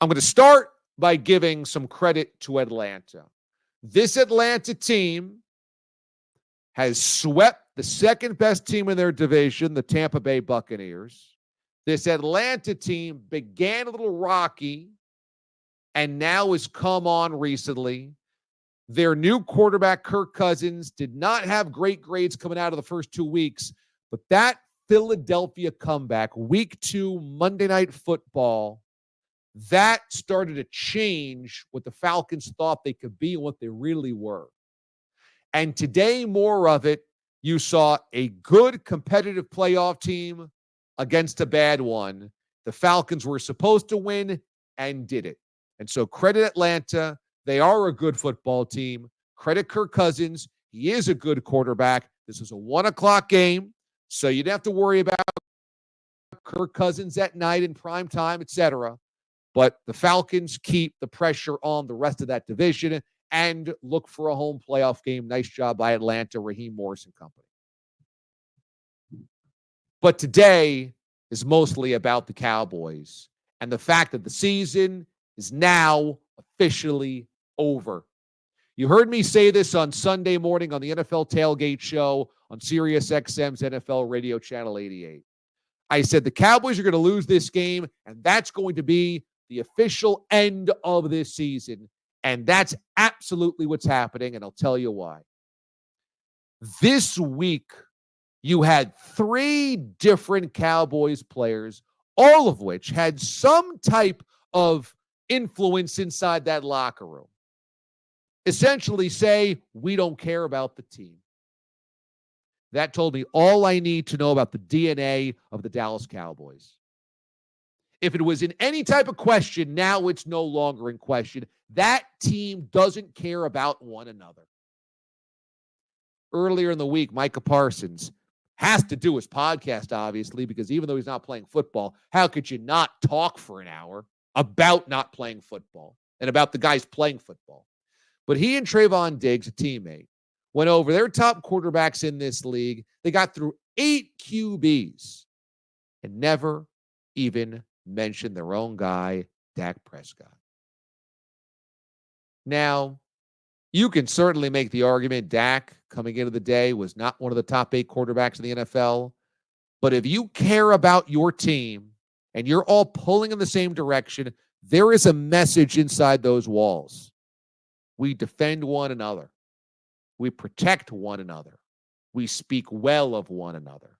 I'm going to start by giving some credit to Atlanta. This Atlanta team has swept the second best team in their division, the Tampa Bay Buccaneers. This Atlanta team began a little rocky and now has come on recently. Their new quarterback, Kirk Cousins, did not have great grades coming out of the first 2 weeks, but that Philadelphia comeback, week 2, Monday Night Football, that started to change what the Falcons thought they could be and what they really were. And today, more of it, you saw a good competitive playoff team against a bad one. The Falcons were supposed to win and did it. And so credit Atlanta. They are a good football team. Credit Kirk Cousins. He is a good quarterback. This is a 1:00 game, so you don't have to worry about Kirk Cousins at night in prime time, etc. But the Falcons keep the pressure on the rest of that division and look for a home playoff game. Nice job by Atlanta, Raheem Morris and company. But today is mostly about the Cowboys and the fact that the season is now officially over. You heard me say this on Sunday morning on the NFL Tailgate Show on SiriusXM's NFL Radio Channel 88. I said the Cowboys are going to lose this game, and that's going to be the official end of this season. And that's absolutely what's happening, and I'll tell you why. This week, you had 3 different Cowboys players, all of which had some type of influence inside that locker room. Essentially say, we don't care about the team. That told me all I need to know about the DNA of the Dallas Cowboys. If it was in any type of question, now it's no longer in question. That team doesn't care about one another. Earlier in the week, Micah Parsons has to do his podcast, obviously, because even though he's not playing football, how could you not talk for an hour about not playing football and about the guys playing football? But he and Trevon Diggs, a teammate, went over their top quarterbacks in this league. They got through 8 QBs and never even mentioned their own guy, Dak Prescott. Now, you can certainly make the argument Dak, coming into the day, was not one of the top 8 quarterbacks in the NFL. But if you care about your team and you're all pulling in the same direction, there is a message inside those walls. We defend one another. We protect one another. We speak well of one another.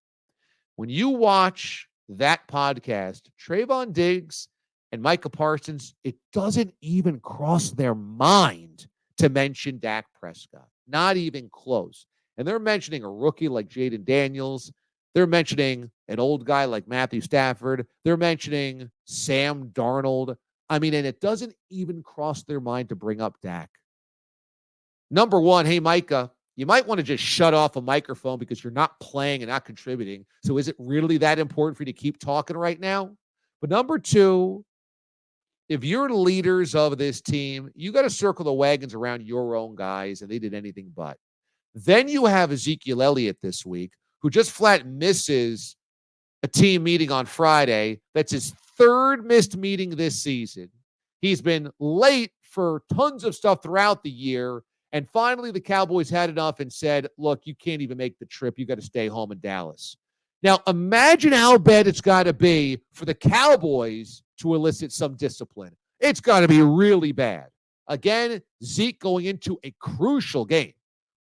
When you watch that podcast, Trevon Diggs and Micah Parsons, it doesn't even cross their mind to mention Dak Prescott. Not even close. And they're mentioning a rookie like Jaden Daniels. They're mentioning an old guy like Matthew Stafford. They're mentioning Sam Darnold. I mean, and it doesn't even cross their mind to bring up Dak. Number one, hey, Micah, you might want to just shut off a microphone because you're not playing and not contributing. So is it really that important for you to keep talking right now? But number two, if you're leaders of this team, you got to circle the wagons around your own guys, and they did anything but. Then you have Ezekiel Elliott this week, who just flat misses a team meeting on Friday. That's his 3rd missed meeting this season. He's been late for tons of stuff throughout the year. And finally, the Cowboys had enough and said, look, you can't even make the trip. You got to stay home in Dallas. Now, imagine how bad it's got to be for the Cowboys to elicit some discipline. It's got to be really bad. Again, Zeke going into a crucial game.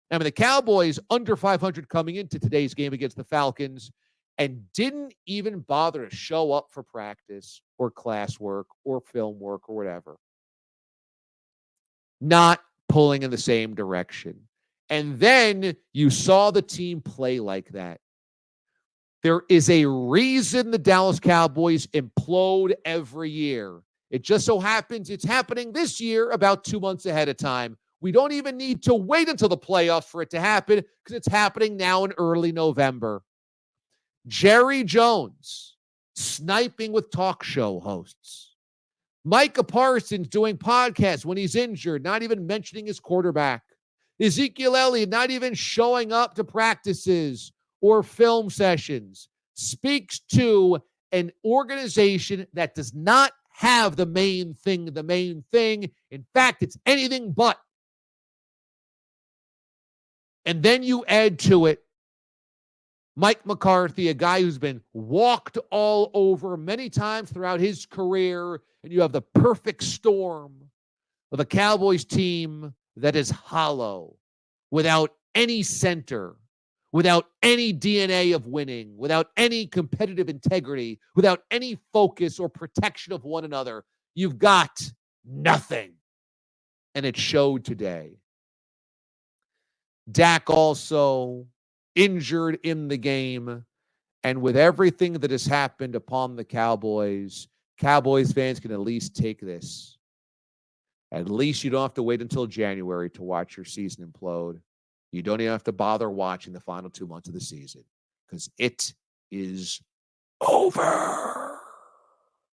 I mean, the Cowboys under 500 coming into today's game against the Falcons and didn't even bother to show up for practice or classwork or film work or whatever. Not pulling in the same direction. And then you saw the team play like that. There is a reason the Dallas Cowboys implode every year. It just so happens it's happening this year about 2 months ahead of time. We don't even need to wait until the playoffs for it to happen because it's happening now in early November. Jerry Jones sniping with talk show hosts. Micah Parsons doing podcasts when he's injured, not even mentioning his quarterback. Ezekiel Elliott not even showing up to practices or film sessions. Speaks to an organization that does not have the main thing. In fact, it's anything but. And then you add to it Mike McCarthy, a guy who's been walked all over many times throughout his career, and you have the perfect storm of a Cowboys team that is hollow, without any center, without any DNA of winning, without any competitive integrity, without any focus or protection of one another. You've got nothing. And it showed today. Dak also injured in the game. And with everything that has happened upon the Cowboys fans can at least take this. At least you don't have to wait until January to watch your season implode. You don't even have to bother watching the final 2 months of the season because it is over.